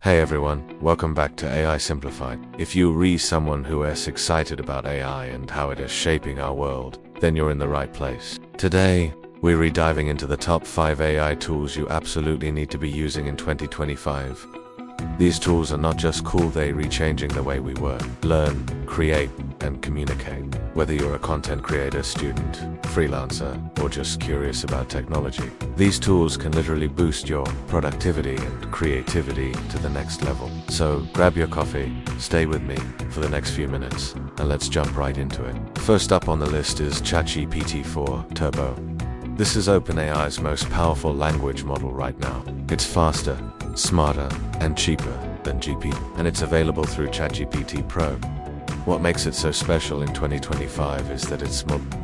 Hey everyone, welcome back to AI Simplified. If you re someone who is excited about AI and how it is shaping our world, then you're in the right place. Today, we're re-diving into the top 5 AI tools you absolutely need to be using in 2025. These tools are not just cool, they're rechanging the way we work, learn, create, and communicate. Whether you're a content creator, student, freelancer, or just curious about technology, these tools can literally boost your productivity and creativity to the next level. So grab your coffee, stay with me for the next few minutes, and let's jump right into it. First up on the list is ChatGPT-4 Turbo. This is OpenAI's most powerful language model right now. It's faster, smarter, and cheaper than GPT, and it's available through ChatGPT Pro. What makes it so special in 2025 is that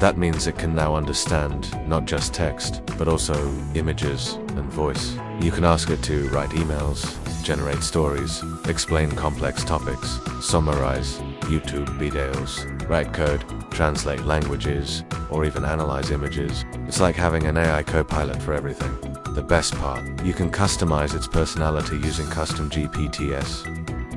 that means it can now understand not just text, but also images and voice. You can ask it to write emails, generate stories, explain complex topics, summarize YouTube videos, write code, translate languages, or even analyze images. It's like having an AI co-pilot for everything. The best part, you can customize its personality using custom GPTs,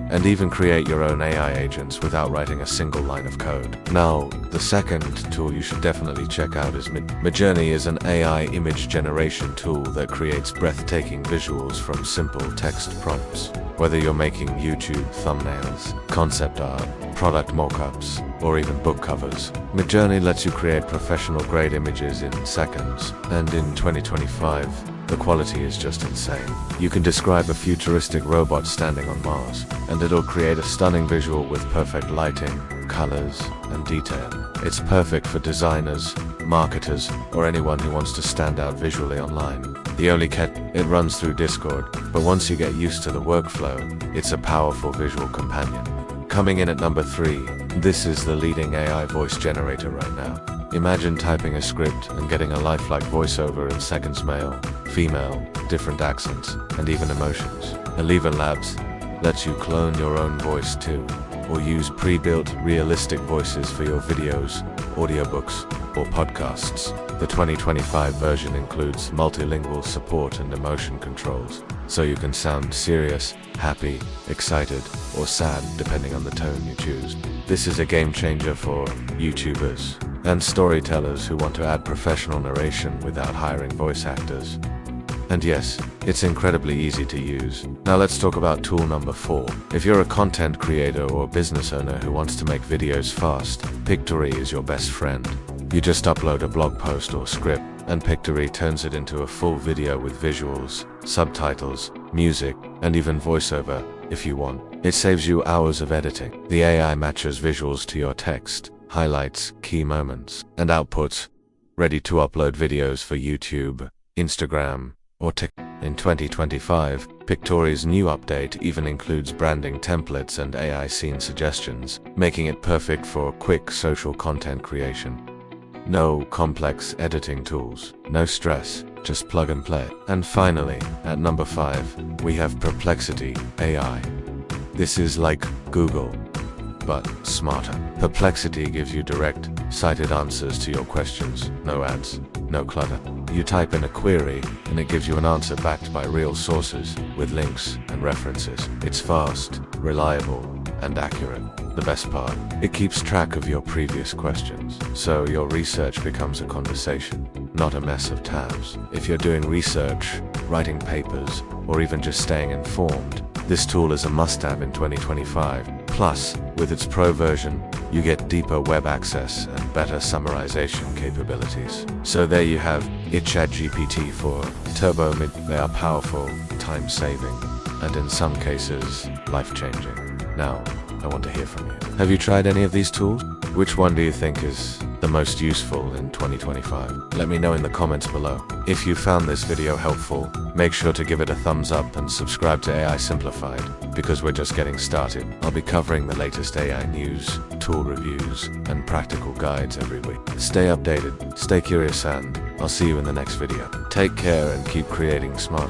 and even create your own AI agents without writing a single line of code. Now, the second tool you should definitely check out is Midjourney is an AI image generation tool that creates breathtaking visuals from simple text prompts. Whether you're making YouTube thumbnails, concept art, product mockups, or even book covers, Midjourney lets you create professional-grade images in seconds, and in 2025, the quality is just insane. You can describe a futuristic robot standing on Mars, and it'll create a stunning visual with perfect lighting, colors, and detail. It's perfect for designers, marketers, or anyone who wants to stand out visually online. The only catch, it runs through Discord, but once you get used to the workflow, it's a powerful visual companion. Coming in at number 3, this is the leading AI voice generator right now. Imagine typing a script and getting a lifelike voiceover in seconds, male, female, different accents, and even emotions. ElevenLabs lets you clone your own voice too, or use pre-built realistic voices for your videos, audiobooks, or podcasts. The 2025 version includes multilingual support and emotion controls, so you can sound serious, happy, excited, or sad depending on the tone you choose. This is a game changer for YouTubers and storytellers who want to add professional narration without hiring voice actors. And yes, it's incredibly easy to use. Now let's talk about tool number 4. If you're a content creator or business owner who wants to make videos fast, Pictory is your best friend. You just upload a blog post or script, and Pictory turns it into a full video with visuals, subtitles, music, and even voiceover, if you want. It saves you hours of editing. The AI matches visuals to your text, highlights key moments, and outputs, ready to upload videos for YouTube, Instagram, or TikTok. In 2025, Pictory's new update even includes branding templates and AI scene suggestions, making it perfect for quick social content creation. No complex editing tools, no stress, just plug and play. And finally, at number 5, we have Perplexity AI. This is like Google, but smarter. Perplexity gives you direct, cited answers to your questions. No ads, no clutter. You type in a query, and it gives you an answer backed by real sources, with links and references. It's fast, reliable, and accurate. The best part, it keeps track of your previous questions, so your research becomes a conversation, not a mess of tabs. If you're doing research, writing papers, or even just staying informed, this tool is a must-have in 2025. Plus, with its Pro version, you get deeper web access and better summarization capabilities. So there you have it, ChatGPT-4 Turbo. They are powerful, time-saving, and in some cases, life-changing. Now, I want to hear from you. Have you tried any of these tools? Which one do you think is the most useful in 2025? Let me know in the comments below. If you found this video helpful, make sure to give it a thumbs up and subscribe to AI Simplified, because we're just getting started. I'll be covering the latest AI news, tool reviews, and practical guides every week. Stay updated, stay curious, and I'll see you in the next video. Take care and keep creating smarter.